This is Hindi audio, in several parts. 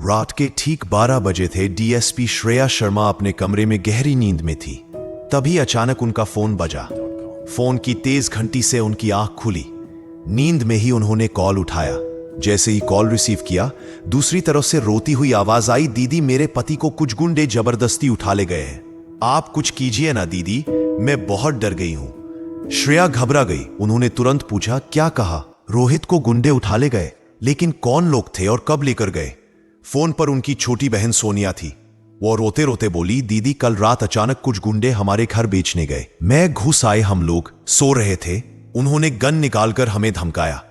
रात के ठीक 12 बजे थे। डीएसपी श्रेया शर्मा अपने कमरे में गहरी नींद में थी। तभी अचानक उनका फोन बजा। फोन की तेज घंटी से उनकी आंख खुली। नींद में ही उन्होंने कॉल उठाया। जैसे ही कॉल रिसीव किया, दूसरी तरफ से रोती हुई आवाज आई, दीदी मेरे पति को कुछ गुंडे जबरदस्ती उठा ले गए हैं। आप कुछ कीजिए ना दीदी, मैं बहुत डर गई हूं। श्रेया घबरा गई। उन्होंने तुरंत पूछा, क्या कहा? रोहित को गुंडे उठा ले गए? लेकिन कौन लोग थे और कब लेकर गए? फोन पर उनकी छोटी बहन सोनिया थी। वो रोते रोते बोली, दीदी कल रात अचानक कुछ गुंडे हमारे घर बेचने गए। मैं घुस आए, हम लोग सो रहे थे। उन्होंने गन निकालकर हमें धमकाया,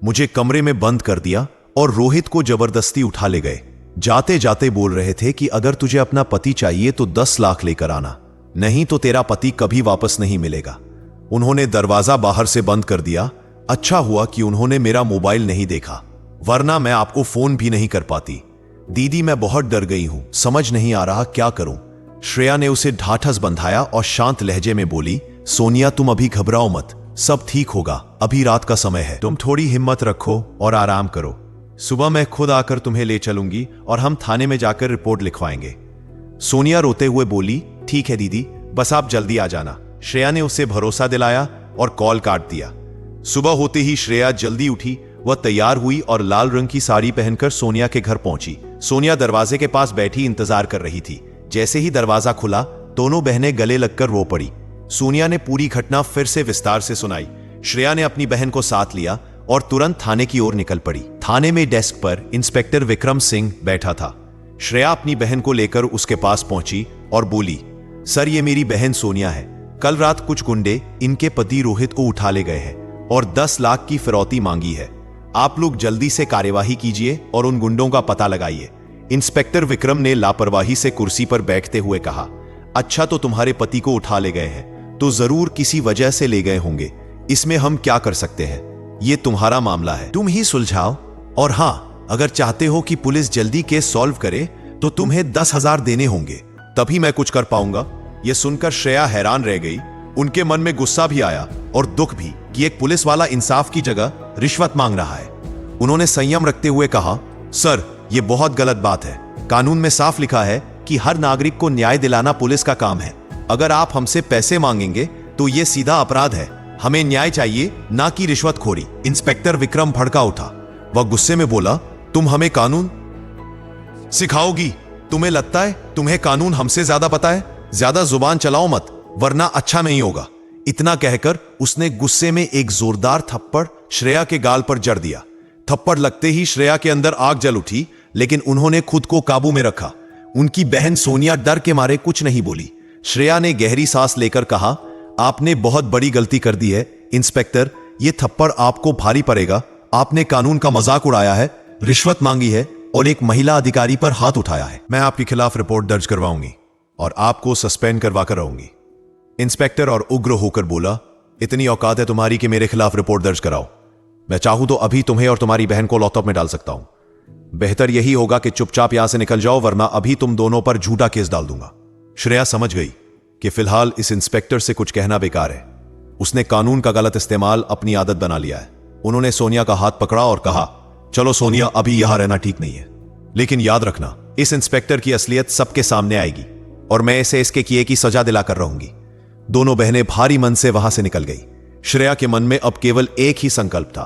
मुझे कमरे में बंद कर दिया और रोहित को जबरदस्ती उठा ले गए। जाते जाते बोल रहे थे कि अगर तुझे अपना पति चाहिए तो 10 लाख लेकर आना, नहीं तो तेरा पति कभी वापस नहीं मिलेगा। उन्होंने दरवाजा बाहर से बंद कर दिया। अच्छा हुआ कि उन्होंने मेरा मोबाइल नहीं देखा, वरना मैं आपको फोन भी नहीं कर पाती। दीदी मैं बहुत डर गई हूं, समझ नहीं आ रहा क्या करूं। श्रेया ने उसे ढाठस बंधाया और शांत लहजे में बोली, सोनिया तुम अभी घबराओ मत, सब ठीक होगा। अभी रात का समय है, तुम थोड़ी हिम्मत रखो और आराम करो। सुबह मैं खुद आकर तुम्हें ले चलूंगी और हम थाने में जाकर रिपोर्ट लिखवाएंगे। सोनिया रोते हुए बोली, ठीक है दीदी, बस आप जल्दी आ जाना। श्रेया ने उसे भरोसा दिलाया और कॉल काट दिया। सुबह होते ही श्रेया जल्दी उठी। वह तैयार हुई और लाल रंग की साड़ी पहनकर सोनिया के घर पहुंची। सोनिया दरवाजे के पास बैठी इंतजार कर रही थी। जैसे ही दरवाजा खुला, दोनों बहनें गले लगकर रो पड़ी। सोनिया ने पूरी घटना फिर से विस्तार से सुनाई। श्रेया ने अपनी बहन को साथ लिया और तुरंत थाने की ओर निकल पड़ी। थाने में डेस्क पर इंस्पेक्टर विक्रम सिंह बैठा था। श्रेया अपनी बहन को लेकर उसके पास पहुंची और बोली, सर ये मेरी बहन सोनिया है। कल रात कुछ गुंडे इनके पति रोहित को उठा ले गए हैं और 10 लाख की फिरौती मांगी है। आप लोग जल्दी से कार्यवाही कीजिए और उन गुंडों का पता लगाइए। इंस्पेक्टर विक्रम ने लापरवाही से कुर्सी पर बैठते हुए कहा, अच्छा तो तुम्हारे पति को उठा ले गए हैं तो जरूर किसी वजह से ले गए होंगे। इसमें हम क्या कर सकते हैं? ये तुम्हारा मामला है, तुम ही सुलझाओ। और हां, अगर चाहते हो कि पुलिस जल्दी केस सॉल्व करे तो तुम्हें 10,000 देने होंगे, तभी मैं कुछ कर पाऊंगा। यह सुनकर श्रेया हैरान रह गई। उनके मन में गुस्सा भी आया और दुख भी कि एक पुलिस वाला इंसाफ की जगह रिश्वत मांग रहा है। उन्होंने संयम रखते हुए कहा, सर यह बहुत गलत बात है। कानून में साफ लिखा है कि हर नागरिक को न्याय दिलाना पुलिस का काम है। अगर आप हमसे पैसे मांगेंगे तो यह सीधा अपराध है। हमें न्याय चाहिए, ना कि रिश्वतखोरी। इंस्पेक्टर विक्रम भड़का उठा। वह गुस्से में बोला, तुम हमें कानून सिखाओगी? तुम्हें लगता है तुम्हें कानून हमसे ज्यादा पता है? ज्यादा जुबान चलाओ मत, वरना अच्छा नहीं होगा। इतना कहकर उसने गुस्से में एक जोरदार थप्पड़ श्रेया के गाल पर जड़ दिया। थप्पड़ लगते ही श्रेया के अंदर आग जल उठी, लेकिन उन्होंने खुद को काबू में रखा। उनकी बहन सोनिया डर के मारे कुछ नहीं बोली। श्रेया ने गहरी सांस लेकर कहा, आपने बहुत बड़ी गलती कर दी है इंस्पेक्टर, यह थप्पड़ आपको भारी पड़ेगा। आपने कानून का मजाक उड़ाया है, रिश्वत मांगी है और एक महिला अधिकारी पर हाथ उठाया है। मैं आपके खिलाफ रिपोर्ट दर्ज करवाऊंगी और आपको सस्पेंड करवाकर रहूंगी। इंस्पेक्टर और उग्र होकर बोला, इतनी औकात है तुम्हारी कि मेरे खिलाफ रिपोर्ट दर्ज कराओ? मैं चाहूं तो अभी तुम्हें और तुम्हारी बहन को लॉकअप में डाल सकता हूं। बेहतर यही होगा कि चुपचाप यहां से निकल जाओ, वरना अभी तुम दोनों पर झूठा केस डाल दूंगा। श्रेया समझ गई कि फिलहाल इस इंस्पेक्टर से कुछ कहना बेकार है। उसने कानून का गलत इस्तेमाल अपनी आदत बना लिया है। उन्होंने सोनिया का हाथ पकड़ा और कहा, चलो सोनिया, अभी यहां रहना ठीक नहीं है, लेकिन याद रखना इस इंस्पेक्टर की असलियत सबके सामने आएगी और मैं इसे इसके किए की सजा दिलाकर रहूंगी। दोनों बहनें भारी मन से वहां से निकल गई। श्रेया के मन में अब केवल एक ही संकल्प था,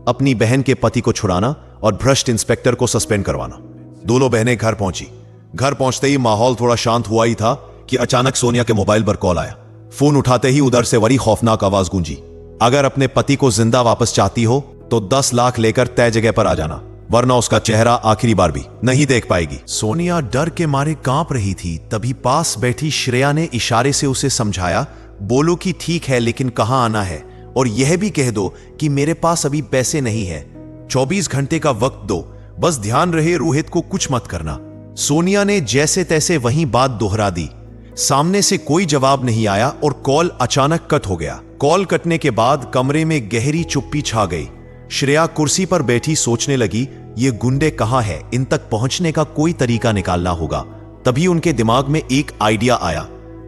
अपनी बहन के पति को छुड़ाना और भ्रष्ट इंस्पेक्टर को सस्पेंड करवाना। दोनों बहनें घर पहुंची। घर पहुंचते ही माहौल थोड़ा शांत हुआ ही था कि अचानक सोनिया के मोबाइल पर कॉल आया। फोन उठाते ही उधर से बड़ी खौफनाक आवाज गूंजी, अगर अपने पति को जिंदा वापस चाहती हो तो 10 लाख लेकर तय जगह पर आ जाना, वरना उसका चेहरा आखिरी बार भी नहीं देख पाएगी। सोनिया डर के मारे कांप रही थी। तभी पास बैठी श्रेया ने इशारे से उसे समझाया, बोलो कि ठीक है, लेकिन कहां आना है, और यह भी कह दो कि मेरे पास अभी पैसे नहीं है। 24 घंटे का वक्त दो, बस ध्यान रहे रोहित को कुछ मत करना। सोनिया ने जैसे तैसे वही बात दोहरा दी। सामने से कोई जवाब नहीं आया और कॉल अचानक कट हो गया। कॉल कटने के बाद कमरे में गहरी चुप्पी छा गई। श्रेया कुर्सी पर बैठी सोचने लगी, ये गुंडे कहां हैं? इन तक पहुंचने का कोई तरीका निकालना होगा। तभी उनके दिमाग में एक आइडिया आया।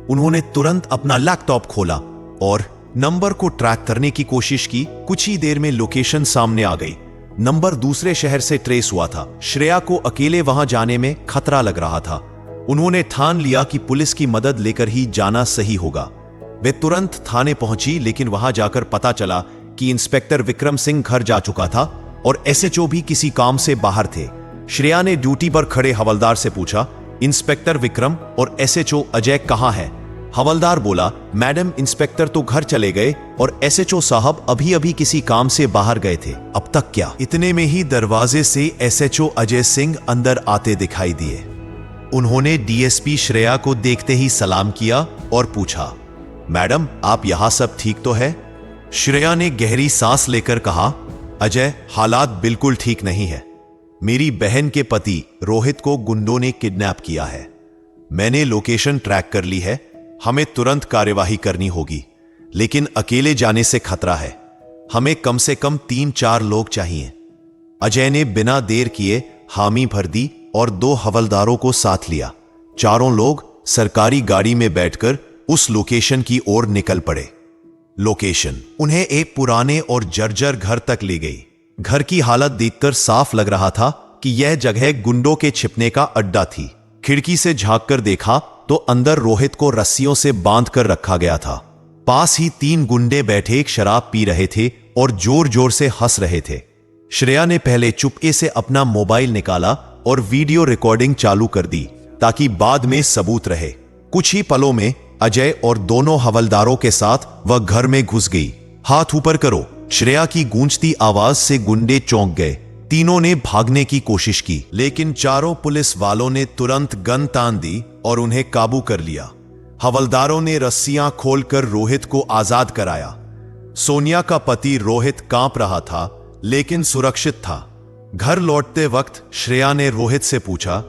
उन्होंने तुरंत अपना लैपटॉप खोला और नंबर को ट्रैक करने की कोशिश की। कुछ ही देर में लोकेशन सामने आ गई। नंबर दूसरे शहर से ट्रेस हुआ था। श्रेया को अकेले वहां जाने में खतरा लग रहा था। उन्होंने ठान लिया कि पुलिस की मदद लेकर ही जाना सही होगा। वे तुरंत थाने पहुंची, लेकिन वहां जाकर पता चला कि इंस्पेक्टर विक्रम सिंह घर जा चुका था और एसएचओ भी किसी काम से बाहर थे। श्रेया ने ड्यूटी पर खड़े हवलदार से पूछा, इंस्पेक्टर विक्रम और एसएचओ अजय कहां है? हवलदार बोला, मैडम, इंस्पेक्टर तो घर चले गए और एसएचओ साहब अभी अभी किसी काम से बाहर गए थे। अब तक क्या? इतने में ही दरवाजे से एसएचओ अजय सिंह अंदर आते दिखाई दिए। उन्होंने डीएसपी श्रेया को देखते ही सलाम किया और पूछा, मैडम, आप यहां सब ठीक तो है? श्रेया ने गहरी सांस लेकर कहा, अजय, हालात बिल्कुल ठीक नहीं है। मेरी बहन के पति रोहित को गुंडों ने किडनैप किया है। मैंने लोकेशन ट्रैक कर ली है। हमें तुरंत कार्यवाही करनी होगी, लेकिन अकेले जाने से खतरा है। हमें कम से कम 3-4 लोग चाहिए। अजय ने बिना देर किए हामी भर दी और 2 हवलदारों को साथ लिया। चारों लोग सरकारी गाड़ी में बैठकर उस लोकेशन की ओर निकल पड़े। लोकेशन उन्हें एक पुराने और जर्जर घर तक ले गई। घर की हालत देखकर साफ लग रहा था कि यह जगह गुंडों के छिपने का अड्डा थी। खिड़की से झांककर देखा तो अंदर रोहित को रस्सियों से बांध कर रखा गया था। पास ही 3 गुंडे बैठे शराब पी रहे थे और जोर जोर से हंस रहे थे। श्रेया ने पहले चुपके से अपना मोबाइल निकाला और वीडियो रिकॉर्डिंग चालू कर दी, ताकि बाद में सबूत रहे। कुछ ही पलों में अजय और दोनों हवलदारों के साथ वह घर में घुस गई। हाथ ऊपर करो, श्रेया की गूंजती आवाज से गुंडे चौंक गए। तीनों ने भागने की कोशिश की, लेकिन चारों पुलिस वालों ने तुरंत गन तान दी और उन्हें काबू कर लिया। हवलदारों ने रस्सियां खोलकर रोहित को आजाद कराया। सोनिया का पति रोहित कांप रहा था, लेकिन सुरक्षित था। घर लौटते वक्त श्रेया ने रोहित से पूछा,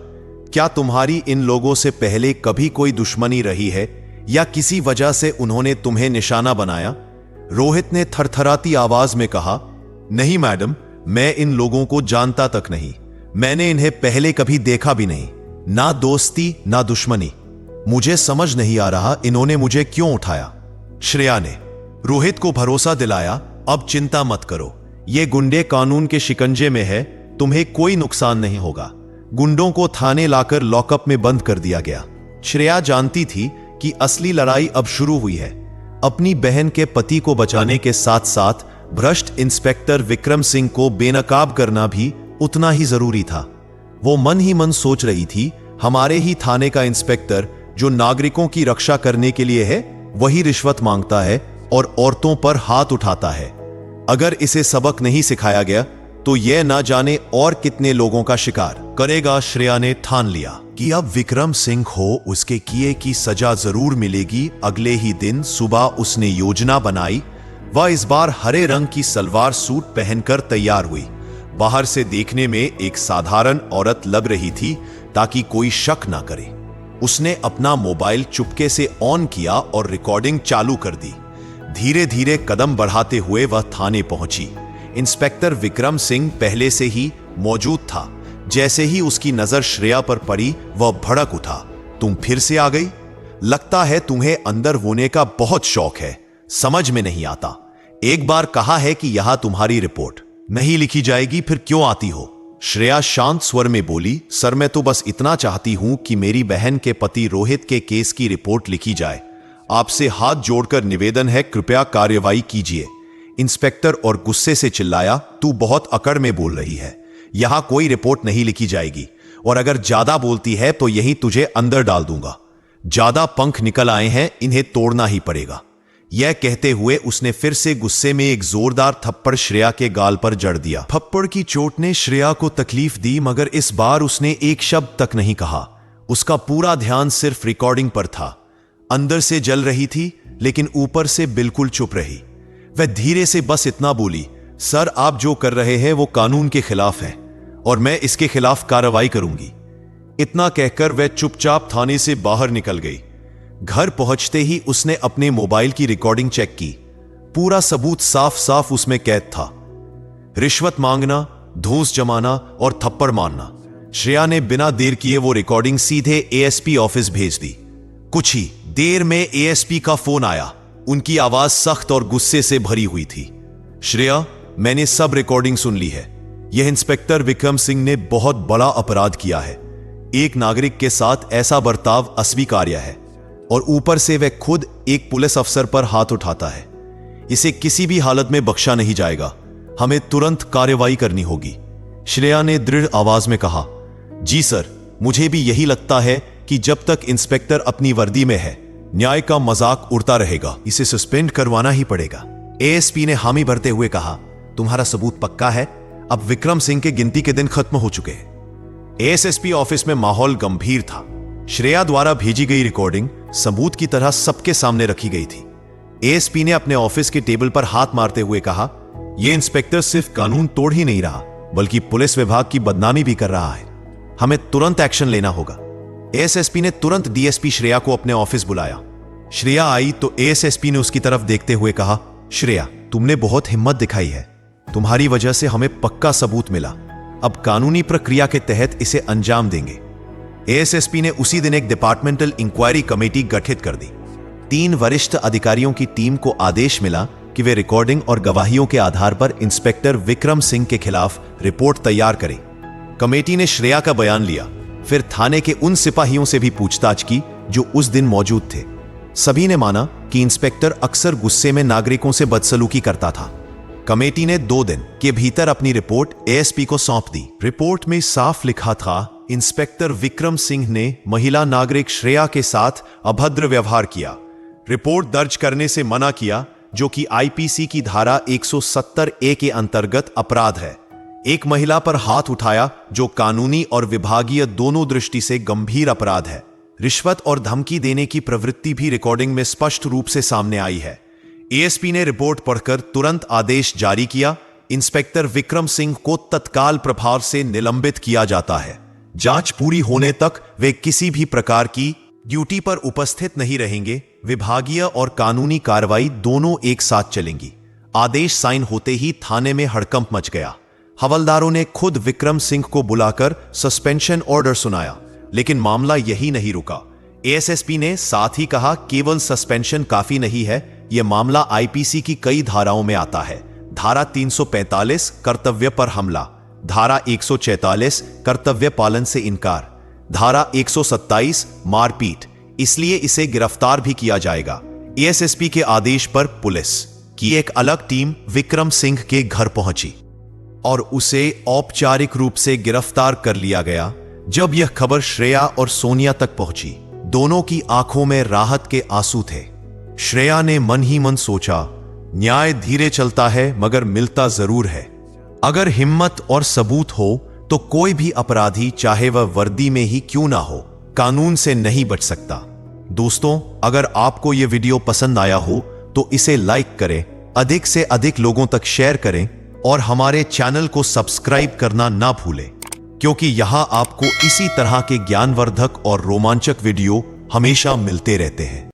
क्या तुम्हारी इन लोगों से पहले कभी कोई दुश्मनी रही है या किसी वजह से उन्होंने तुम्हें निशाना बनाया? रोहित ने थरथराती आवाज में कहा, नहीं मैडम, मैं इन लोगों को जानता तक नहीं। मैंने इन्हें पहले कभी देखा भी नहीं। ना दोस्ती ना दुश्मनी। मुझे समझ नहीं आ रहा इन्होंने मुझे क्यों उठाया। श्रेया ने रोहित को भरोसा दिलाया, अब चिंता मत करो, ये गुंडे कानून के शिकंजे में है, तुम्हें कोई नुकसान नहीं होगा। गुंडों को थाने लाकर लॉकअप में बंद कर दिया गया। श्रेया जानती थी कि असली लड़ाई अब शुरू हुई है। अपनी बहन के पति को बचाने के साथ साथ भ्रष्ट इंस्पेक्टर विक्रम सिंह को बेनकाब करना भी उतना ही जरूरी था। वो मन ही मन सोच रही थी, हमारे ही थाने का इंस्पेक्टर जो नागरिकों की रक्षा करने के लिए है, वही रिश्वत मांगता है और औरतों पर हाथ उठाता है। अगर इसे सबक नहीं सिखाया गया तो यह ना जाने और कितने लोगों का शिकार करेगा। श्रेया ने ठान लिया कि अब विक्रम सिंह हो, उसके किए की सजा जरूर मिलेगी। अगले ही दिन सुबह उसने योजना बनाई। वह इस बार हरे रंग की सलवार सूट पहनकर तैयार हुई। बाहर से देखने में एक साधारण औरत लग रही थी, ताकि कोई शक ना करे। उसने अपना मोबाइल चुपके से ऑन किया और रिकॉर्डिंग चालू कर दी। धीरे धीरे कदम बढ़ाते हुए वह थाने पहुंची। इंस्पेक्टर विक्रम सिंह पहले से ही मौजूद था। जैसे ही उसकी नजर श्रेया पर पड़ी, वह भड़क उठा। तुम फिर से आ गई? लगता है तुम्हें अंदर होने का बहुत शौक है। समझ में नहीं आता। एक बार कहा है कि यहां तुम्हारी रिपोर्ट नहीं लिखी जाएगी, फिर क्यों आती हो? श्रेया शांत स्वर में बोली, सर मैं तो बस इतना चाहती हूं कि मेरी बहन के पति रोहित के केस की रिपोर्ट लिखी जाए। आपसे हाथ जोड़कर निवेदन है, कृपया कार्रवाई कीजिए। इंस्पेक्टर और गुस्से से चिल्लाया, तू बहुत अकड़ में बोल रही है। यहां कोई रिपोर्ट नहीं लिखी जाएगी, और अगर ज्यादा बोलती है तो यही तुझे अंदर डाल दूंगा। ज्यादा पंख निकल आए हैं, इन्हें तोड़ना ही पड़ेगा। यह कहते हुए उसने फिर से गुस्से में एक जोरदार थप्पड़ श्रेया के गाल पर जड़ दिया। थप्पड़ की चोट ने श्रेया को तकलीफ दी, मगर इस बार उसने एक शब्द तक नहीं कहा। उसका पूरा ध्यान सिर्फ रिकॉर्डिंग पर था। अंदर से जल रही थी, लेकिन ऊपर से बिल्कुल चुप रही। वह धीरे से बस इतना बोली, सर आप जो कर रहे हैं वो कानून के खिलाफ है और मैं इसके खिलाफ कार्रवाई करूंगी। इतना कहकर वह चुपचाप थाने से बाहर निकल गई। घर पहुंचते ही उसने अपने मोबाइल की रिकॉर्डिंग चेक की। पूरा सबूत साफ साफ उसमें कैद था। रिश्वत मांगना, धूस जमाना और थप्पड़ मारना। श्रेया ने बिना देर किए वो रिकॉर्डिंग सीधे एएसपी ऑफिस भेज दी। कुछ ही देर में एएसपी का फोन आया। उनकी आवाज सख्त और गुस्से से भरी हुई थी। श्रेया, मैंने सब रिकॉर्डिंग सुन ली है। यह इंस्पेक्टर विक्रम सिंह ने बहुत बड़ा अपराध किया है। एक नागरिक के साथ ऐसा बर्ताव अस्वीकार्य है और ऊपर से वह खुद एक पुलिस अफसर पर हाथ उठाता है। इसे किसी भी हालत में बख्शा नहीं जाएगा। हमें तुरंत कार्रवाई करनी होगी। श्रेया ने दृढ़ आवाज में कहा। जी सर, मुझे भी यही लगता है कि जब तक इंस्पेक्टर अपनी वर्दी में है, न्याय का मजाक उड़ता रहेगा। इसे सस्पेंड करवाना ही पड़ेगा। एएसपी ने हामी भरते हुए कहा। तुम्हारा सबूत पक्का है? अब विक्रम सिंह के गिनती के दिन खत्म हो चुके हैं। एएसएसपी ऑफिस में माहौल गंभीर था। श्रेया द्वारा भेजी गई रिकॉर्डिंग सबूत की तरह सबके सामने रखी गई थी। एएसपी ने अपने ऑफिस के टेबल पर हाथ मारते हुए कहा, यह इंस्पेक्टर सिर्फ कानून तोड़ ही नहीं रहा, बल्कि पुलिस विभाग की बदनामी भी कर रहा है। हमें तुरंत एक्शन लेना होगा। एएसएसपी ने तुरंत डीएसपी श्रेया को अपने ऑफिस बुलाया। श्रेया आई तो एएसएसपी ने उसकी तरफ देखते हुए कहा, श्रेया, तुमने बहुत हिम्मत दिखाई है। तुम्हारी वजह से हमें पक्का सबूत मिला। अब कानूनी प्रक्रिया के तहत इसे अंजाम देंगे। एएसएसपी ने उसी दिन एक डिपार्टमेंटल इंक्वायरी कमेटी गठित कर दी। 3 वरिष्ठ अधिकारियों की टीम को आदेश मिला कि वे रिकॉर्डिंग और गवाहियों के आधार पर इंस्पेक्टर विक्रम सिंह के खिलाफ रिपोर्ट तैयार करें। कमेटी ने श्रेया का बयान लिया, फिर थाने के उन सिपाहियों से भी पूछताछ की जो उस दिन मौजूद थे। सभी ने माना कि इंस्पेक्टर अक्सर गुस्से में नागरिकों से बदसलूकी करता था। कमेटी ने 2 दिन के भीतर अपनी रिपोर्ट एएसपी को सौंप दी। रिपोर्ट में साफ लिखा था, इंस्पेक्टर विक्रम सिंह ने महिला नागरिक श्रेया के साथ अभद्र व्यवहार किया, रिपोर्ट दर्ज करने से मना किया, जो कि आईपीसी की धारा 170A के अंतर्गत अपराध है। एक महिला पर हाथ उठाया, जो कानूनी और विभागीय दोनों दृष्टि से गंभीर अपराध है। रिश्वत और धमकी देने की प्रवृत्ति भी रिकॉर्डिंग में स्पष्ट रूप से सामने आई है। एएसपी ने रिपोर्ट पढ़कर तुरंत आदेश जारी किया। इंस्पेक्टर विक्रम सिंह को तत्काल प्रभाव से निलंबित किया जाता है। जांच पूरी होने तक वे किसी भी प्रकार की ड्यूटी पर उपस्थित नहीं रहेंगे। विभागीय और कानूनी कार्रवाई दोनों एक साथ चलेंगी। आदेश साइन होते ही थाने में हड़कंप मच गया। हवलदारों ने खुद विक्रम सिंह को बुलाकर सस्पेंशन ऑर्डर सुनाया, लेकिन मामला यही नहीं रुका। एएसएसपी ने साथ ही कहा, केवल सस्पेंशन काफी नहीं है, यह मामला आईपीसी की कई धाराओं में आता है। धारा 345 कर्तव्य पर हमला, धारा 144 कर्तव्य पालन से इनकार, धारा 127 मारपीट, इसलिए इसे गिरफ्तार भी किया जाएगा। एएसएसपी के आदेश पर पुलिस की एक अलग टीम विक्रम सिंह के घर पहुंची और उसे औपचारिक रूप से गिरफ्तार कर लिया गया। जब यह खबर श्रेया और सोनिया तक पहुंची, दोनों की आंखों में राहत के आंसू थे। श्रेया ने मन ही मन सोचा, न्याय धीरे चलता है मगर मिलता जरूर है। अगर हिम्मत और सबूत हो तो कोई भी अपराधी, चाहे वह वर्दी में ही क्यों ना हो, कानून से नहीं बच सकता। दोस्तों, अगर आपको यह वीडियो पसंद आया हो तो इसे लाइक करें, अधिक से अधिक लोगों तक शेयर करें और हमारे चैनल को सब्सक्राइब करना ना भूलें, क्योंकि यहां आपको इसी तरह के ज्ञानवर्धक और रोमांचक वीडियो हमेशा मिलते रहते हैं।